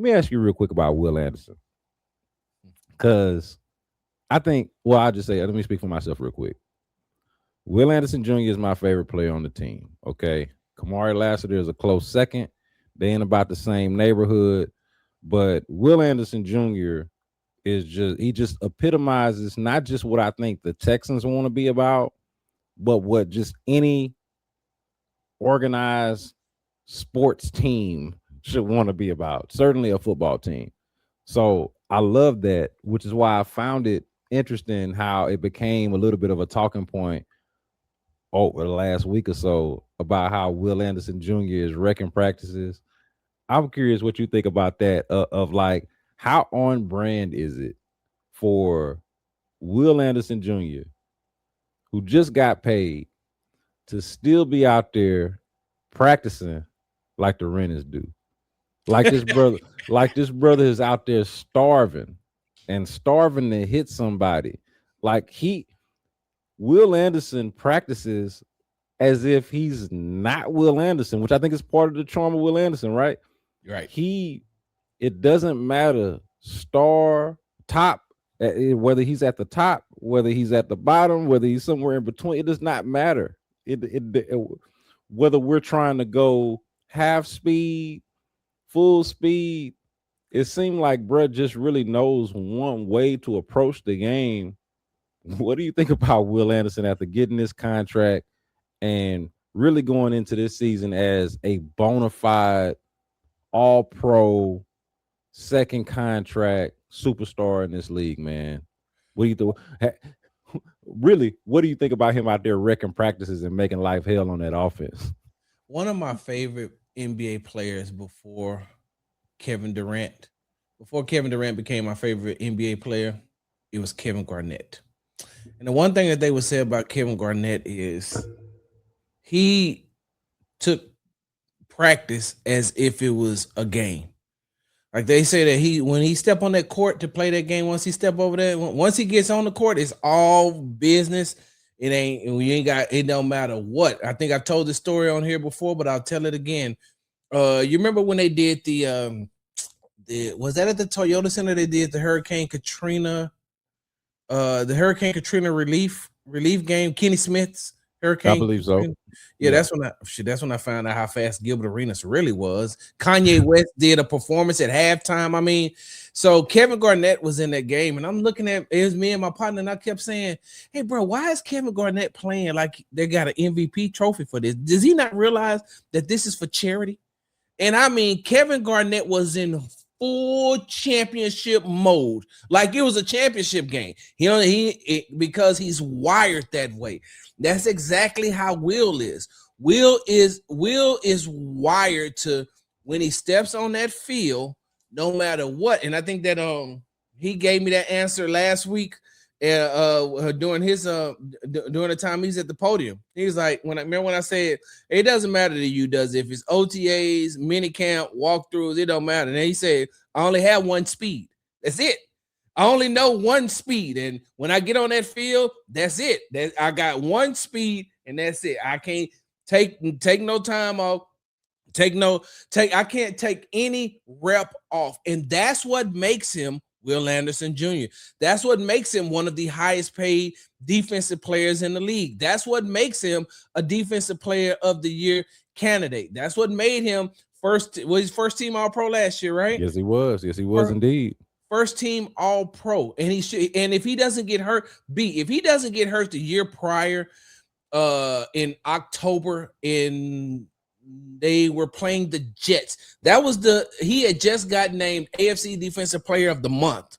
Let me ask you real quick about Will Anderson, because I think. Well, I'll just say. Let me speak for myself real quick. Will Anderson Jr. is my favorite player on the team. Okay, Kamari Lassiter is a close second. They in about the same neighborhood, but Will Anderson Jr. is just epitomizes not just what I think the Texans want to be about, but what just any organized sports team should want to be about. Certainly a football team. So I love that, which is why I found it interesting how it became a little bit of a talking point over the last week or so about how Will Anderson Jr. is wrecking practices. I'm curious what you think about that. Of like, how on brand is it for Will Anderson Jr., who just got paid, to still be out there practicing like the renters do? Like this brother is out there starving and starving to hit somebody. Like Will Anderson practices as if he's not Will Anderson, which I think is part of the charm of Will Anderson, right? Right. It doesn't matter star, top, whether he's at the top, whether he's at the bottom, whether he's somewhere in between. It does not matter. Whether we're trying to go half speed, full speed, it seemed like Brett just really knows one way to approach the game. What do you think about Will Anderson after getting this contract and really going into this season as a bona fide all pro second contract superstar in this league, man? What do you think? Really, what do you think about him out there wrecking practices and making life hell on that offense? One of my favorite NBA players Kevin Durant, before Kevin Durant became my favorite NBA player, it was Kevin Garnett. And the one thing that they would say about Kevin Garnett is he took practice as if it was a game. Like they say that when he step on that court to play that game, once he step over there, once he gets on the court, it's all business. It don't matter what. I think I told this story on here before, but I'll tell it again. You remember when they did was that at the Toyota Center? They did the Hurricane Katrina relief game, Kenny Smith's Hurricane. I believe so. Yeah, that's when I found out how fast Gilbert Arenas really was. Kanye West did a performance at halftime. I mean, so Kevin Garnett was in that game, and I'm looking at it was me and my partner, and I kept saying, "Hey, bro, why is Kevin Garnett playing like they got an MVP trophy for this? Does he not realize that this is for charity?" And I mean, Kevin Garnett was in full championship mode, like it was a championship game. Because he's wired that way. That's exactly how Will is. Will is wired to, when he steps on that field, no matter what. And I think that he gave me that answer last week during the time he's at the podium. He's like, when I said it doesn't matter to you, does it? If it's OTAs, mini camp, walkthroughs, it don't matter. And he said, I only have one speed. That's it. I only know one speed, and when I get on that field, that's it. I got one speed, and that's it. I can't take no time off. I can't take any rep off, and that's what makes him Will Anderson Jr. That's what makes him one of the highest paid defensive players in the league. That's what makes him a defensive player of the year candidate. That's what made him first team All Pro last year, right? Yes, he was. Yes, he was indeed. First team All Pro, and if he doesn't get hurt, the year prior, in October, they were playing the Jets. He had just got named AFC Defensive Player of the Month,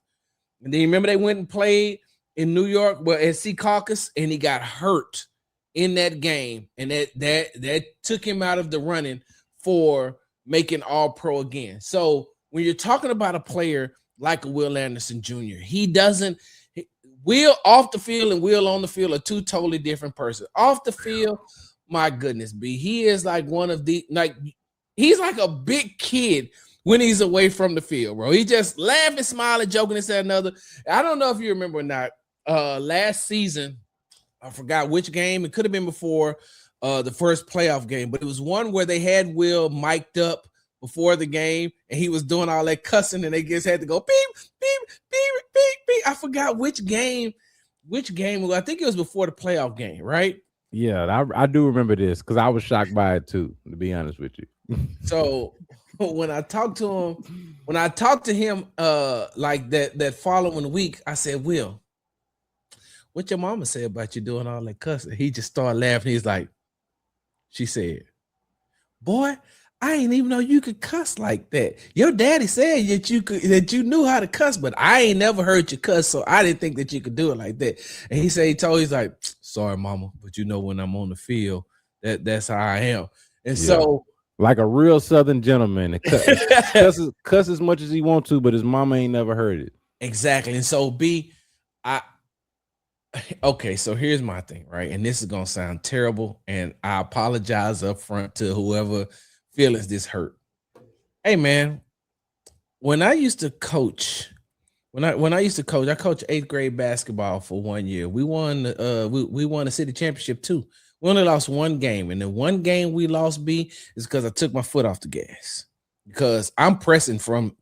and then remember they went and played in New York, at Sea Caucus, and he got hurt in that game, and that took him out of the running for making All Pro again. So when you're talking about a player like a Will Anderson Jr., Will off the field and Will on the field are two totally different persons. Off the field, my goodness, B, he is like he's like a big kid when he's away from the field, bro. He just laughing, smiling, joking, and said another. I don't know if you remember or not. Last season, I forgot which game. It could have been before the first playoff game, but it was one where they had Will mic'd up before the game, and he was doing all that cussing, and they just had to go beep, beep, beep, beep, beep. I forgot which game. I think it was before the playoff game, right? Yeah, I do remember this because I was shocked by it too, to be honest with you. So when I talked to him, like that following week, I said, Will, what your mama say about you doing all that cussing? He just started laughing. He's like, she said, boy, I ain't even know you could cuss like that. Your daddy said that you knew how to cuss, but I ain't never heard you cuss, so I didn't think that you could do it like that. And he's like, sorry, mama, but you know when I'm on the field, that's how I am. And so, like a real Southern gentleman, cuss as much as he wants to, but his mama ain't never heard it. Exactly. And so okay, so here's my thing, right? And this is gonna sound terrible, and I apologize up front to whoever feelings this hurt. Hey man, when I used to coach, I coached 8th grade basketball for 1 year. We won we won a city championship too. We only lost one game, and the one game we lost is because I took my foot off the gas. Because I'm pressing from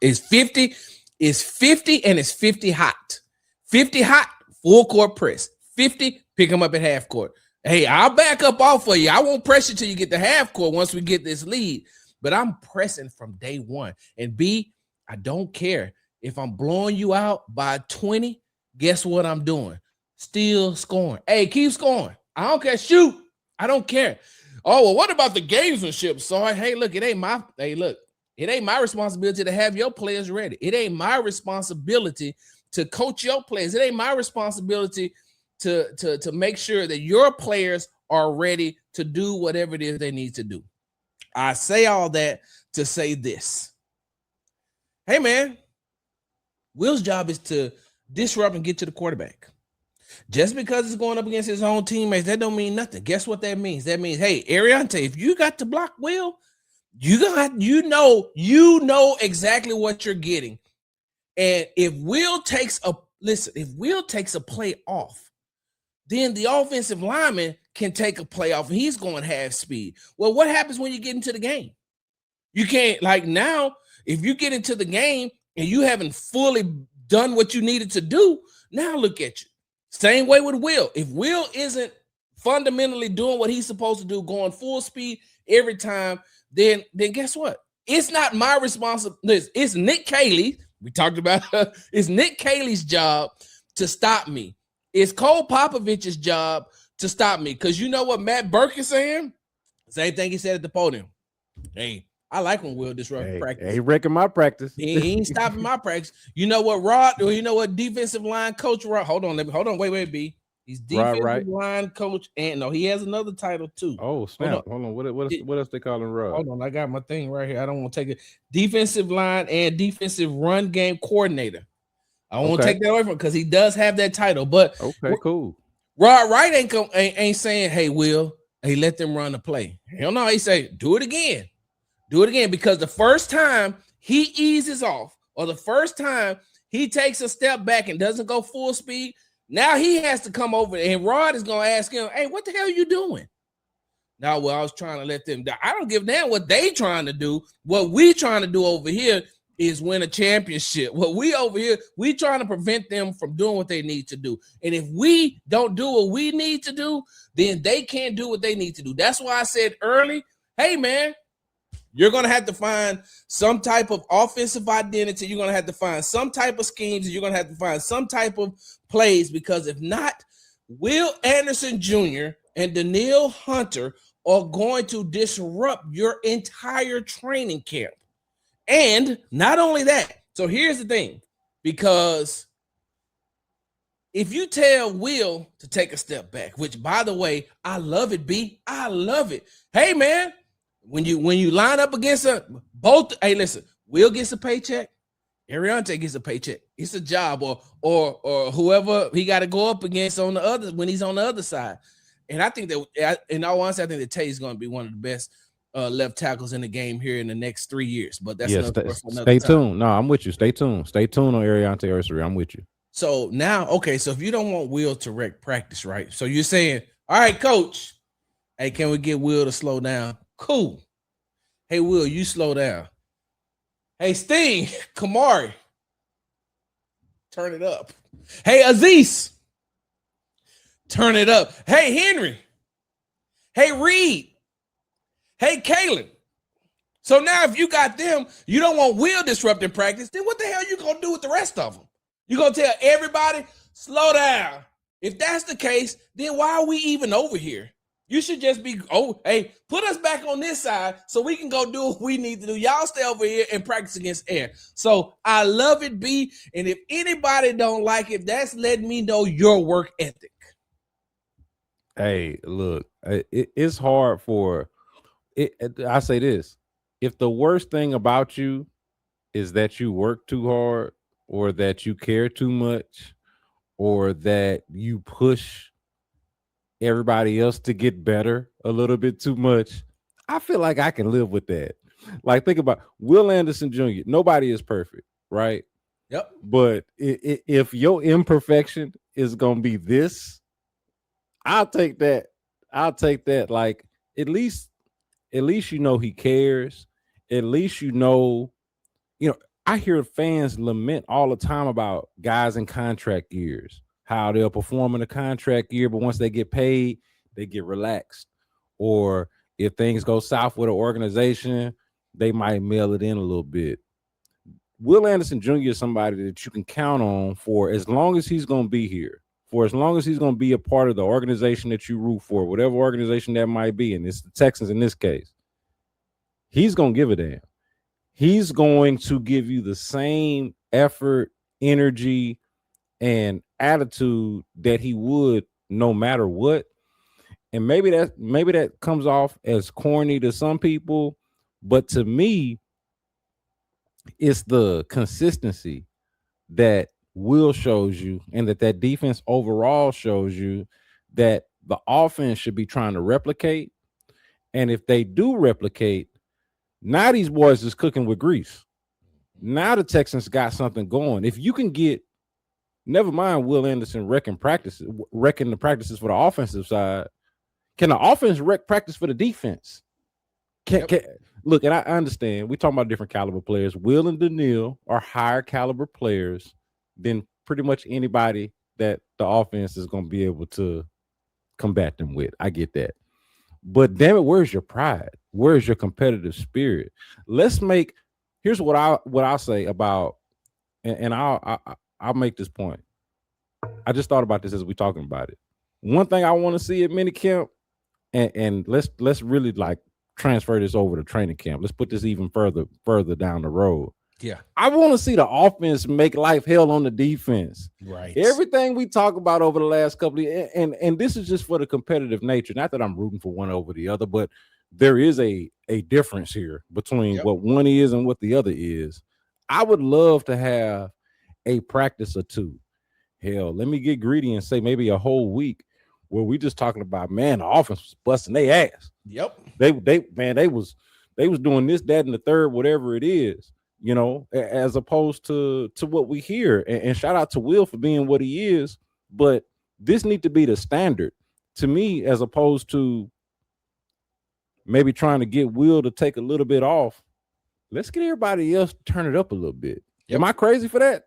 it's 50 and it's 50 hot. 50 hot, full court press. 50, pick them up at half court. Hey, I'll back up off for you. I won't press you till you get to half court once we get this lead. But I'm pressing from day one. And B, I don't care. If I'm blowing you out by 20, guess what I'm doing? Still scoring. Hey, keep scoring. I don't care. Shoot. I don't care. Oh, well, what about the gamesmanship? So, hey, look, it ain't my responsibility to have your players ready. It ain't my responsibility to coach your players. It ain't my responsibility to make sure that your players are ready to do whatever it is they need to do. I say all that to say this. Hey, man, Will's job is to disrupt and get to the quarterback. Just because it's going up against his own teammates, that don't mean nothing. Guess what that means? That means, hey, Ariante, if you got to block Will, you know exactly what you're getting. And if Will takes a play off, then the offensive lineman can take a play off and he's going half speed. Well, what happens when you get into the game? You can't, like now, if you get into the game and you haven't fully done what you needed to do, now look at you. Same way with Will. If Will isn't fundamentally doing what he's supposed to do, going full speed every time, then guess what? It's not my responsibility. It's Nick Caley. We talked about it's Nick Caley's job to stop me. It's Cole Popovich's job to stop me. Because you know what Matt Burke is saying? Same thing he said at the podium. Hey, I like when Will disrupt practice. He wrecking my practice. He ain't stopping my practice. You know what defensive line coach Rod? Hold on, wait, B. He's defensive line coach, and no, he has another title too. Oh, snap. Hold on. What else they call him, Rod? Hold on, I got my thing right here. I don't want to take it. Defensive line and defensive run game coordinator. I don't want to take that away from him because he does have that title. But okay, cool. Rod Wright ain't saying, hey, Will, hey, let them run the play. Hell no, he say, do it again. Do it again, because the first time he eases off or the first time he takes a step back and doesn't go full speed, now he has to come over and Rod is going to ask him, hey, what the hell are you doing? Now, well, I was trying to let them die. I don't give a damn what they trying to do. What we trying to do over here is win a championship. What we over here, we trying to prevent them from doing what they need to do. And if we don't do what we need to do, then they can't do what they need to do. That's why I said early, hey, man, you're going to have to find some type of offensive identity. You're going to have to find some type of schemes. And you're going to have to find some type of plays, because if not, Will Anderson Jr. and Danielle Hunter are going to disrupt your entire training camp. And not only that, so here's the thing, because if you tell Will to take a step back, which, by the way, I love it, B. I love it. Hey, man, when you line up against hey, listen, Will gets a paycheck, Ariante gets a paycheck. It's a job, or whoever he got to go up against on the other when he's on the other side. And I think that, in all honesty, I think that Tay is going to be one of the best left tackles in the game here in the next 3 years. But that's another stay tuned. No, I'm with you. Stay tuned. Stay tuned on Ariante Ursary. I'm with you. So now, okay, so if you don't want Will to wreck practice, right? So you're saying, all right, coach, hey, can we get Will to slow down? Cool. Hey, Will, you slow down. Hey, Sting, Kamari, turn it up. Hey, Aziz, turn it up. Hey, Henry. Hey, Reed. Hey, Kalen. So now if you got them, you don't want Will disrupting practice, then what the hell you going to do with the rest of them? You going to tell everybody, slow down. If that's the case, then why are we even over here? You should just be, hey, put us back on this side so we can go do what we need to do. Y'all stay over here and practice against air. So I love it, B. And if anybody don't like it, that's letting me know your work ethic. Hey, look, it's hard for it. I say this: if the worst thing about you is that you work too hard, or that you care too much, or that you push everybody else to get better a little bit too much, I feel like I can live with that. Like, think about Will Anderson Jr. Nobody is perfect, right? Yep. But if your imperfection is gonna be this, I'll take that. I'll take that. Like, at least you know he cares. At least you know. I hear fans lament all the time about guys in contract years, how they'll perform in a contract year, but once they get paid, they get relaxed. Or if things go south with an organization, they might mail it in a little bit. Will Anderson Jr. is somebody that you can count on for as long as he's going to be here, for as long as he's going to be a part of the organization that you root for, whatever organization that might be, and it's the Texans in this case. He's going to give a damn. He's going to give you the same effort, energy, and attitude that he would no matter what. And maybe that comes off as corny to some people, but to me, it's the consistency that Will shows you, and that defense overall shows you, that the offense should be trying to replicate. And if they do replicate, now these boys is cooking with grease. Now the Texans got something going. If you can get, never mind Will Anderson wrecking the practices for the offensive side, can the offense wreck practice for the defense? Look, and I understand we're talking about different caliber players. Will and Daniil are higher caliber players than pretty much anybody that the offense is going to be able to combat them with. I get that. But damn it, where's your pride? Where's your competitive spirit? Here's what I'll say about, and I'll make this point. I just thought about this as we talking about it. One thing I want to see at minicamp, and let's really like transfer this over to training camp. Let's put this even further down the road. Yeah. I want to see the offense make life hell on the defense. Right. Everything we talk about over the last couple of, and this is just for the competitive nature. Not that I'm rooting for one over the other, but there is a difference here between what one is and what the other is. I would love to have a practice or two. Hell, let me get greedy and say maybe a whole week where we just talking about, man, the offense was busting their ass. Yep. They was doing this, that, and the third, whatever it is. As opposed to what we hear. And shout out to Will for being what he is, but this need to be the standard to me, as opposed to maybe trying to get Will to take a little bit off. Let's get everybody else to turn it up a little bit. Yep. Am I crazy for that?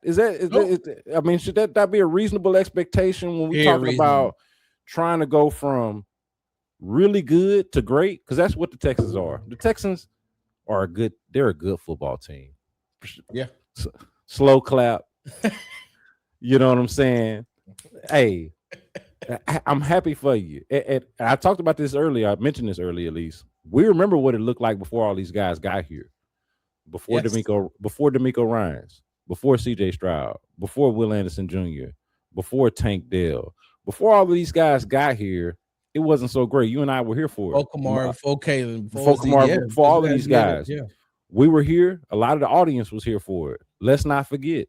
I mean, should that be a reasonable expectation when we're talking about trying to go from really good to great? Because that's what the Texans are. The Texans are they're a good football team. Yeah. Slow clap. You know what I'm saying? Hey, I'm happy for you. And I talked about this earlier. I mentioned this earlier, at least. We remember what it looked like before all these guys got here. Before D'Amico Ryans, before CJ Stroud, before Will Anderson Jr., before Tank Dell, before all of these guys got here, it wasn't so great. You and I were here for it. Before Kalen, before all of these guys. Yeah. We were here. A lot of the audience was here for it. Let's not forget.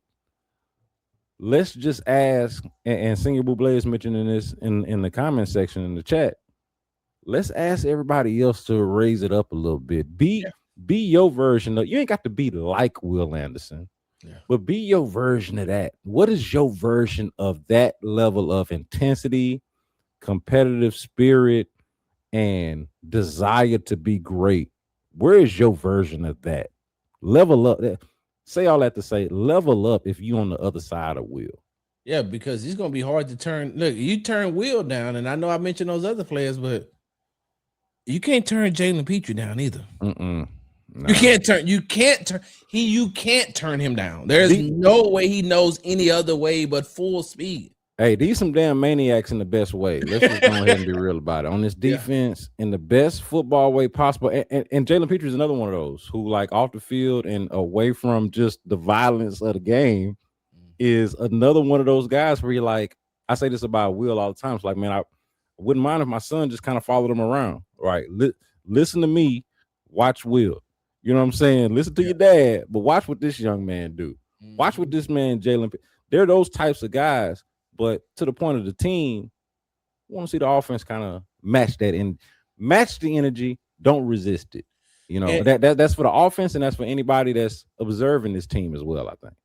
Let's just ask, and Senior Buble is mentioning this in the comment section in the chat. Let's ask everybody else to raise it up a little bit. Be your version of, you ain't got to be like Will Anderson, but be your version of that. What is your version of that level of intensity, competitive spirit, and desire to be great Where is your version of that? Level up. Say all that to say, level up if you on the other side of Will. Yeah, because it's gonna be hard to turn. Look, you turn Will down, and I know I mentioned those other players, but you can't turn Jalen Petrie down either. Nah. You can't turn him down. There's no way he knows any other way but full speed. Hey, these some damn maniacs in the best way. Let's just go ahead and be real about it. On this defense, in the best football way possible. And Jalen Petrie is another one of those who, like, off the field and away from just the violence of the game, is another one of those guys where you're like, I say this about Will all the time. It's like, man, I wouldn't mind if my son just kind of followed him around. Right. Listen to me, watch Will. You know what I'm saying? Listen to your dad, but watch what this young man do. Watch what this man, Jalen. They're those types of guys. But to the point of the team, I want to see the offense kind of match that and match the energy. Don't resist it. You know, that's for the offense, and that's for anybody that's observing this team as well, I think.